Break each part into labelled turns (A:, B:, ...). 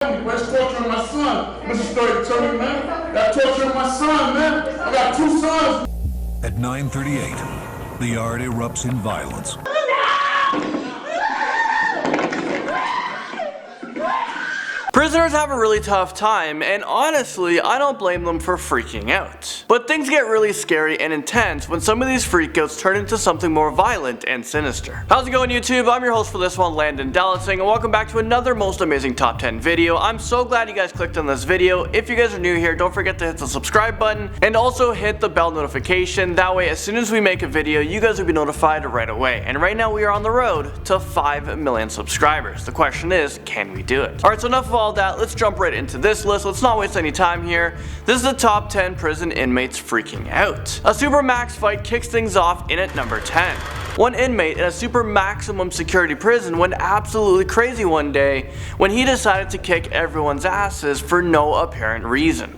A: Where's torturing my son? Mr. Story, tell me, man. Got torturing my son, man. I got 2 sons.
B: At 9:38, the yard erupts in violence.
C: Prisoners have a really tough time, and honestly, I don't blame them for freaking out. But things get really scary and intense when some of these freakouts turn into something more violent and sinister. How's it going, YouTube? I'm your host for this one, Landon Dowlatsingh, and welcome back to another most amazing top 10 video. I'm so glad you guys clicked on this video. If you guys are new here, don't forget to hit the subscribe button and also hit the bell notification. That way, as soon as we make a video, you guys will be notified right away. And right now, we are on the road to 5 million subscribers. The question is, can we do it? Alright, so enough of all that, let's jump right into this list. Let's not waste any time here. This is the top 10 prison inmates freaking out. A super max fight kicks things off in at number 10. One inmate in a super maximum security prison went absolutely crazy one day when he decided to kick everyone's asses for no apparent reason.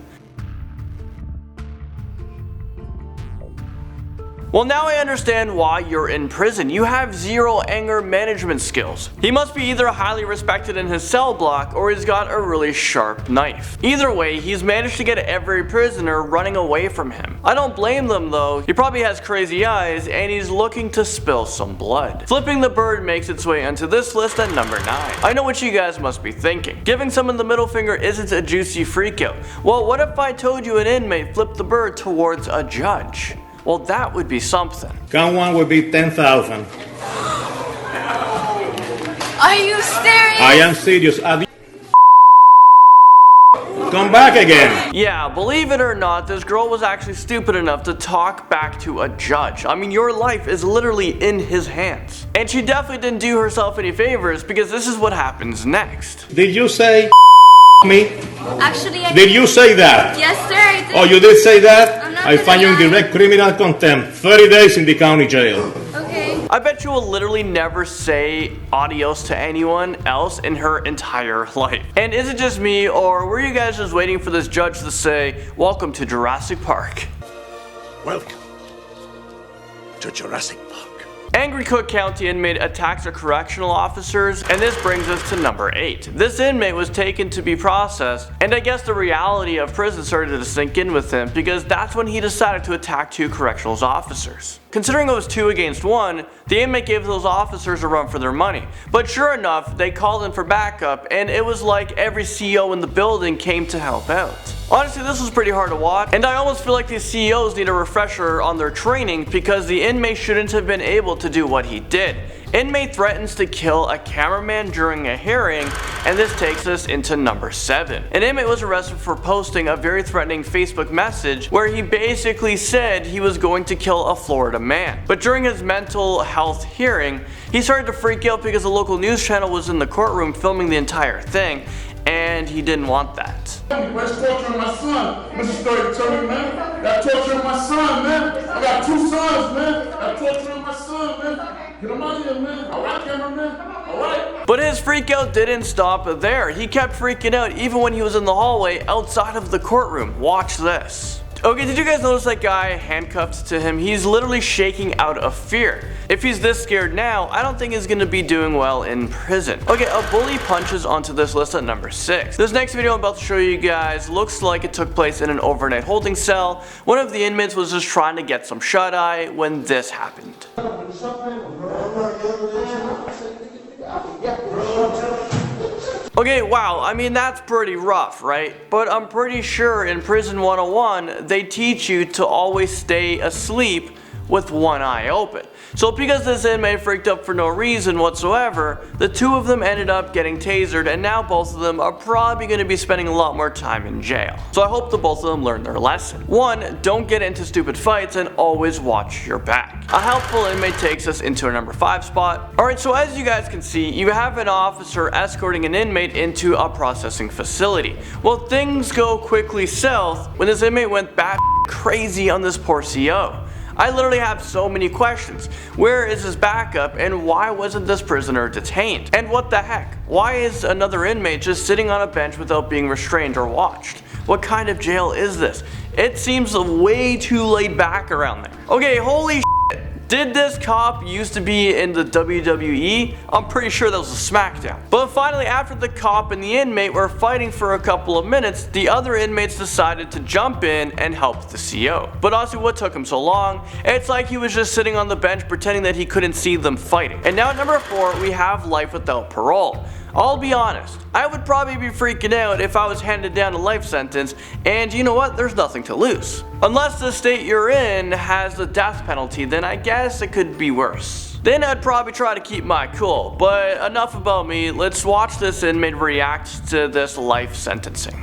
C: Well, now I understand why you're in prison. You have zero anger management skills. He must be either highly respected in his cell block or he's got a really sharp knife. Either way, he's managed to get every prisoner running away from him. I don't blame them though. He probably has crazy eyes and he's looking to spill some blood. Flipping the bird makes its way onto this list at number 9. I know what you guys must be thinking. Giving someone the middle finger isn't a juicy freakout. Well, what if I told you an inmate flipped the bird towards a judge? Well, that would be something.
D: Count one would be 10,000.
E: Are you serious?
D: I am serious. Come back again.
C: Yeah, believe it or not, this girl was actually stupid enough to talk back to a judge. I mean, your life is literally in his hands. And she definitely didn't do herself any favors because this is what happens next.
D: Did you say me?
E: Actually, I
D: Did you say that?
E: Yes, sir. I did.
D: Oh, you did say that?
E: I'm not
D: I find you in
E: gonna lie.
D: direct criminal contempt. 30 days in the county jail.
E: Okay.
C: I bet you will literally never say adios to anyone else in her entire life. And is it just me, or were you guys just waiting for this judge to say, "Welcome to Jurassic Park"?
F: Welcome to Jurassic Park.
C: Angry Cook County inmate attacks a correctional officers, and this brings us to number 8. This inmate was taken to be processed, and I guess the reality of prison started to sink in with him because that's when he decided to attack 2 correctional officers. Considering it was 2 against 1, the inmate gave those officers a run for their money. But sure enough, they called in for backup, and it was like every CEO in the building came to help out. Honestly, this was pretty hard to watch, and I almost feel like these CEOs need a refresher on their training because the inmate shouldn't have been able to do what he did. Inmate threatens to kill a cameraman during a hearing, and this takes us into number 7. An inmate was arrested for posting a very threatening Facebook message where he basically said he was going to kill a Florida man. But during his mental health hearing, he started to freak out because a local news channel was in the courtroom filming the entire thing, and he didn't want that.
A: Where's torturing my son? Mr. Story, tell me, man. Got torturing my son, man. I got 2 sons, man. Got torturing my son, man. Get him out of here, man. Alright, cameraman. Alright.
C: But his freakout didn't stop there. He kept freaking out even when he was in the hallway outside of the courtroom. Watch this. Okay, did you guys notice that guy handcuffed to him? He's literally shaking out of fear. If he's this scared now, I don't think he's gonna be doing well in prison. Okay, a bully punches onto this list at number 6. This next video I'm about to show you guys looks like it took place in an overnight holding cell. One of the inmates was just trying to get some shut-eye when this happened. Okay, wow, I mean that's pretty rough, right? But I'm pretty sure in Prison 101 they teach you to always stay asleep with one eye open. So because this inmate freaked up for no reason whatsoever, the 2 of them ended up getting tasered, and now both of them are probably going to be spending a lot more time in jail. So I hope the both of them learned their lesson. 1, don't get into stupid fights and always watch your back. A helpful inmate takes us into a number 5 spot. Alright, so as you guys can see, you have an officer escorting an inmate into a processing facility. Well, things go quickly south when this inmate went bat crazy on this poor CO. I literally have so many questions. Where is his backup, and why wasn't this prisoner detained? And what the heck? Why is another inmate just sitting on a bench without being restrained or watched? What kind of jail is this? It seems way too laid back around there. Okay, holy shit. Did this cop used to be in the WWE? I'm pretty sure that was a SmackDown. But finally, after the cop and the inmate were fighting for a couple of minutes, the other inmates decided to jump in and help the CO. But honestly, what took him so long? It's like he was just sitting on the bench pretending that he couldn't see them fighting. And now at number 4, we have life without parole. I'll be honest, I would probably be freaking out if I was handed down a life sentence, and you know what, there's nothing to lose. Unless the state you're in has the death penalty, then I guess it could be worse. Then I'd probably try to keep my cool, but enough about me, let's watch this inmate react to this life sentencing.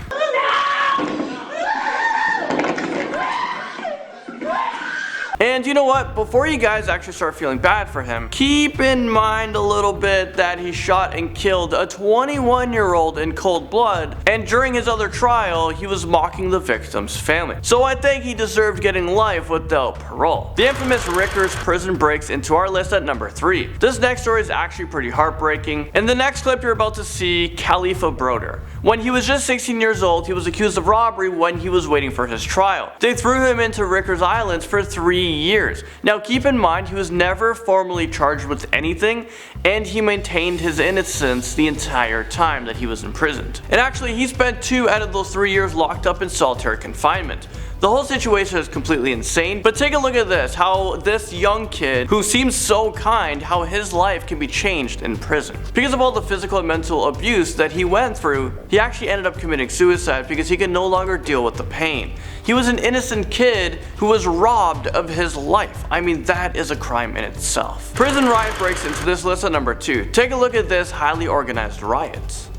C: And you know what, before you guys actually start feeling bad for him, keep in mind a little bit that he shot and killed a 21-year-old in cold blood, and during his other trial, he was mocking the victim's family. So I think he deserved getting life without parole. The infamous RIKERS prison breaks into our list at number 3. This next story is actually pretty heartbreaking. In the next clip you're about to see Khalifa Broder. When he was just 16 years old, he was accused of robbery when he was waiting for his trial. They threw him into RIKERS Islands for 3 years. Now keep in mind, he was never formally charged with anything, and he maintained his innocence the entire time that he was imprisoned. And actually, he spent 2 out of those 3 years locked up in solitary confinement. The whole situation is completely insane, but take a look at this, how this young kid, who seems so kind, how his life can be changed in prison. Because of all the physical and mental abuse that he went through, he actually ended up committing suicide because he could no longer deal with the pain. He was an innocent kid who was robbed of his life. I mean, that is a crime in itself. Prison riot breaks into this list at number 2. Take a look at this highly organized riot.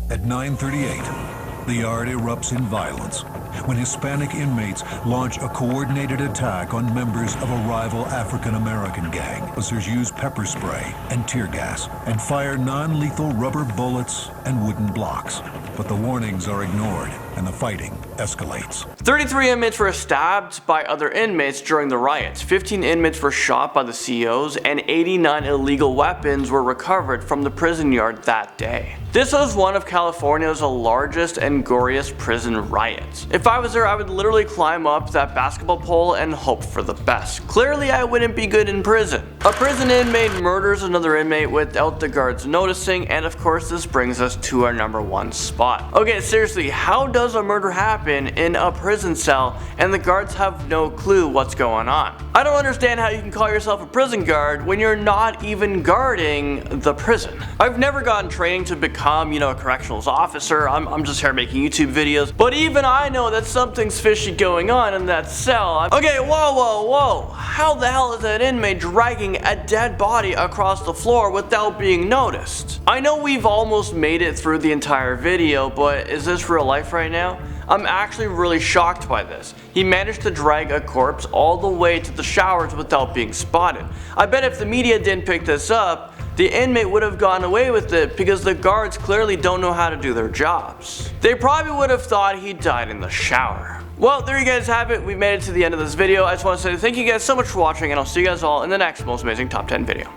B: At 9:38, the yard erupts in violence when Hispanic inmates launch a coordinated attack on members of a rival African-American gang. Officers use pepper spray and tear gas and fire non-lethal rubber bullets and wooden blocks. But the warnings are ignored and the fighting escalates.
C: 33 inmates were stabbed by other inmates during the riots. 15 inmates were shot by the COs, and 89 illegal weapons were recovered from the prison yard that day. This was one of California's largest and goriest prison riots. If I was there, I would literally climb up that basketball pole and hope for the best. Clearly, I wouldn't be good in prison. A prison inmate murders another inmate without the guards noticing, and of course this brings us to our number 1 spot. Okay, seriously, how does a murder happen in a prison cell and the guards have no clue what's going on? I don't understand how you can call yourself a prison guard when you're not even guarding the prison. I've never gotten training to become, a corrections officer. I'm just here making YouTube videos, but even I know that something's fishy going on in that cell. Okay, whoa. How the hell is that inmate dragging a dead body across the floor without being noticed? I know we've almost made it through the entire video, but is this real life right now? I'm actually really shocked by this. He managed to drag a corpse all the way to the showers without being spotted. I bet if the media didn't pick this up, the inmate would have gone away with it because the guards clearly don't know how to do their jobs. They probably would have thought he died in the shower. Well, there you guys have it. We made it to the end of this video. I just want to say thank you guys so much for watching, and I'll see you guys all in the next most amazing top 10 video.